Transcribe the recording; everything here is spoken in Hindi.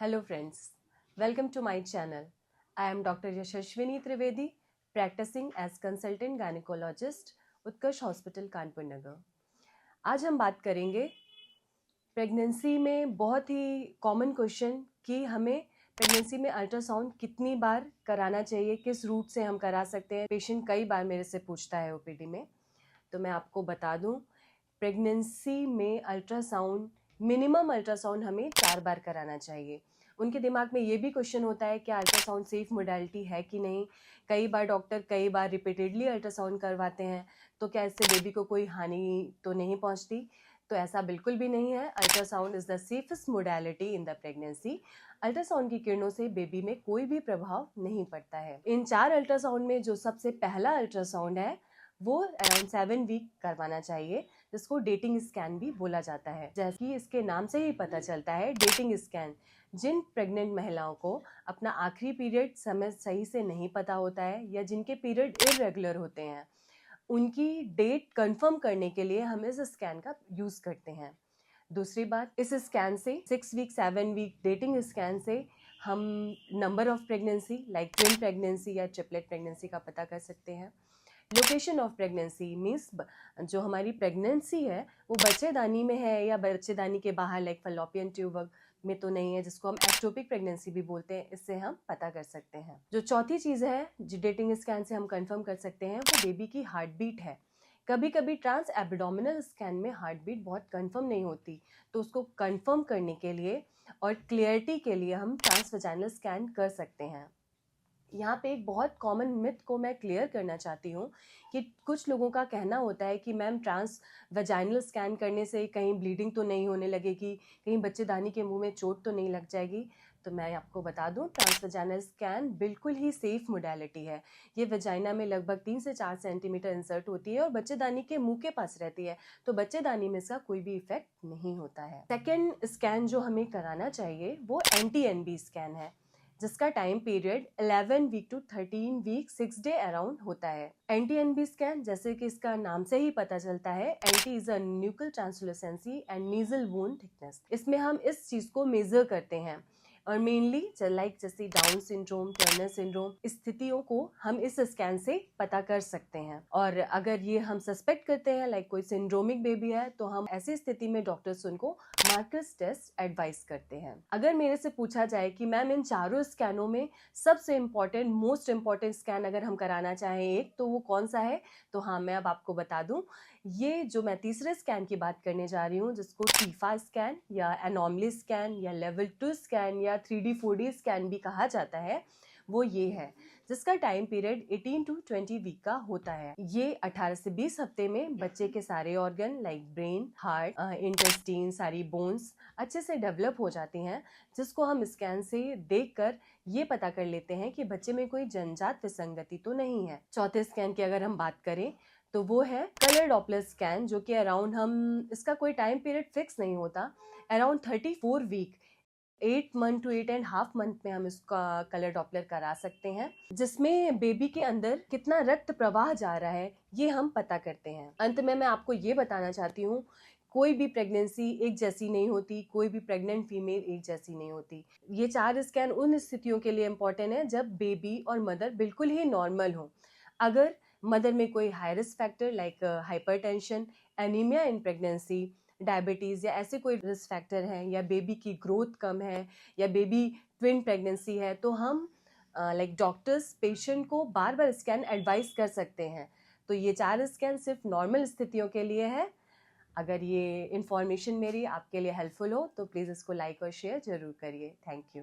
Hello friends, welcome to my channel. I am Dr. Yashashwini Trivedi, practicing as consultant gynecologist, Utkarsh hospital Kanpur नगर। आज हम बात करेंगे प्रेगनेंसी में बहुत ही कॉमन क्वेश्चन कि हमें प्रेगनेंसी में अल्ट्रासाउंड कितनी बार कराना चाहिए, किस रूट से हम करा सकते हैं। पेशेंट कई बार मेरे से पूछता है ओपीडी में, तो मैं आपको बता दूं प्रेगनेंसी में अल्ट्रासाउंड मिनिमम अल्ट्रासाउंड हमें 4 बार कराना चाहिए। उनके दिमाग में ये भी क्वेश्चन होता है कि अल्ट्रासाउंड सेफ मोडालिटी है कि नहीं। कई बार डॉक्टर कई बार रिपीटेडली अल्ट्रासाउंड करवाते हैं, तो क्या इससे बेबी को कोई हानि तो नहीं पहुंचती? तो ऐसा बिल्कुल भी नहीं है। Ultrasound is the safest modality in the pregnancy. Ultrasound की किरणों से बेबी में कोई भी प्रभाव नहीं पड़ता है। इन 4 अल्ट्रासाउंड में जो सबसे पहला अल्ट्रासाउंड है वो अराउंड 7 वीक करवाना चाहिए, जिसको डेटिंग स्कैन भी बोला जाता है। जैसे कि इसके नाम से ही पता चलता है, डेटिंग स्कैन जिन प्रेग्नेंट महिलाओं को अपना आखिरी पीरियड समय सही से नहीं पता होता है या जिनके पीरियड इरेगुलर होते हैं, उनकी डेट कंफर्म करने के लिए हम इस स्कैन का यूज़ करते हैं। दूसरी बात, इस स्कैन से 6 वीक 7 वीक डेटिंग स्कैन से हम number of pregnancy like twin pregnancy या ट्रिपलेट प्रेगनेंसी का पता कर सकते हैं। लोकेशन ऑफ प्रेगनेंसी मीन्स जो हमारी प्रेगनेंसी है वो बच्चेदानी में है या बच्चेदानी के बाहर लाइक फैलोपियन ट्यूब में तो नहीं है, जिसको हम एक्टोपिक प्रेगनेंसी भी बोलते हैं। इससे हम पता कर सकते हैं। जो चौथी चीज़ है जो डेटिंग स्कैन से हम कंफर्म कर सकते हैं वो बेबी की हार्ट बीट है। कभी कभी ट्रांस एब्डोमिनल स्कैन में हार्ट बीट बहुत कंफर्म नहीं होती, तो उसको कंफर्म करने के लिए और क्लियरिटी के लिए हम ट्रांस वजाइनल स्कैन कर सकते हैं। यहाँ पे एक बहुत कॉमन मिथ को मैं क्लियर करना चाहती हूँ कि कुछ लोगों का कहना होता है कि मैम ट्रांस वजाइनल स्कैन करने से कहीं ब्लीडिंग तो नहीं होने लगेगी, कहीं बच्चेदानी के मुंह में चोट तो नहीं लग जाएगी। तो मैं आपको बता दूं ट्रांस वजाइनल स्कैन बिल्कुल ही सेफ मोडालिटी है। ये वजाइना में लगभग 3 से 4 सेंटीमीटर इंसर्ट होती है और बच्चेदानी के मुंह के पास रहती है, तो बच्चेदानी में इसका कोई भी इफेक्ट नहीं होता है। सेकेंड स्कैन जो हमें कराना चाहिए वो NT-NB स्कैन है, जिसका time period 11 week to 13 week 6 day around होता है। NT-NB स्कैन जैसे कि इसका नाम से ही पता चलता है, NT is a nuclear translucency and nasal wound thickness. इसमें हम इस चीज को मेजर करते हैं और मेनली लाइक जैसे डाउन सिंड्रोम, टर्नर सिंड्रोम स्थितियों को हम इस स्कैन से पता कर सकते हैं। और अगर ये हम सस्पेक्ट करते हैं लाइक कोई सिंड्रोमिक बेबी है, तो हम ऐसी स्थिति में डॉक्टर्स उनको मार्कस टेस्ट एडवाइस करते हैं। अगर मेरे से पूछा जाए कि मैम इन चारों स्कैनों में सबसे इम्पॉर्टेंट मोस्ट इम्पॉर्टेंट स्कैन अगर हम कराना चाहें एक, तो वो कौन सा है, तो हाँ मैं अब आपको बता दूं, ये जो मैं तीसरे स्कैन की बात करने जा रही हूँ, जिसको टीफा स्कैन या एनॉमली स्कैन या लेवल 2 स्कैन या 3D 4D स्कैन भी कहा जाता है, वो ये है जिसका टाइम पीरियड 18 टू 20 वीक का होता है। ये 18 से 20 हफ्ते में बच्चे के सारे organ like brain, heart, intestine, सारी बोन्स अच्छे से डेवलप हो जाती हैं, जिसको हम स्कैन से देखकर ये पता कर लेते हैं कि बच्चे में कोई जन्मजात विसंगति तो नहीं है। चौथे स्कैन की अगर हम बात करें तो वो है कलर डॉपलर स्कैन, जो कि अराउंड हम इसका कोई टाइम पीरियड फिक्स नहीं होता, around 34 week 8 month to 8.5 month में हम इसका कलर डॉपलर करा सकते हैं, जिसमें बेबी के अंदर कितना रक्त प्रवाह जा रहा है ये हम पता करते हैं। अंत में मैं आपको ये बताना चाहती हूँ, कोई भी प्रेगनेंसी एक जैसी नहीं होती, कोई भी प्रेग्नेंट फीमेल एक जैसी नहीं होती। ये 4 स्कैन उन स्थितियों के लिए इम्पोर्टेंट है जब बेबी और मदर बिल्कुल ही नॉर्मल हो। अगर मदर में कोई high risk factor like hypertension, anaemia in pregnancy, diabetes या ऐसे कोई रिस्क फैक्टर हैं, या बेबी की ग्रोथ कम है, या बेबी ट्विन प्रेगनेंसी है, तो हम लाइक डॉक्टर्स पेशेंट को बार बार स्कैन एडवाइस कर सकते हैं। तो ये 4 स्कैन सिर्फ नॉर्मल स्थितियों के लिए है। अगर ये इन्फॉर्मेशन मेरी आपके लिए हेल्पफुल हो तो प्लीज़ इसको लाइक और शेयर जरूर करिए। Thank you.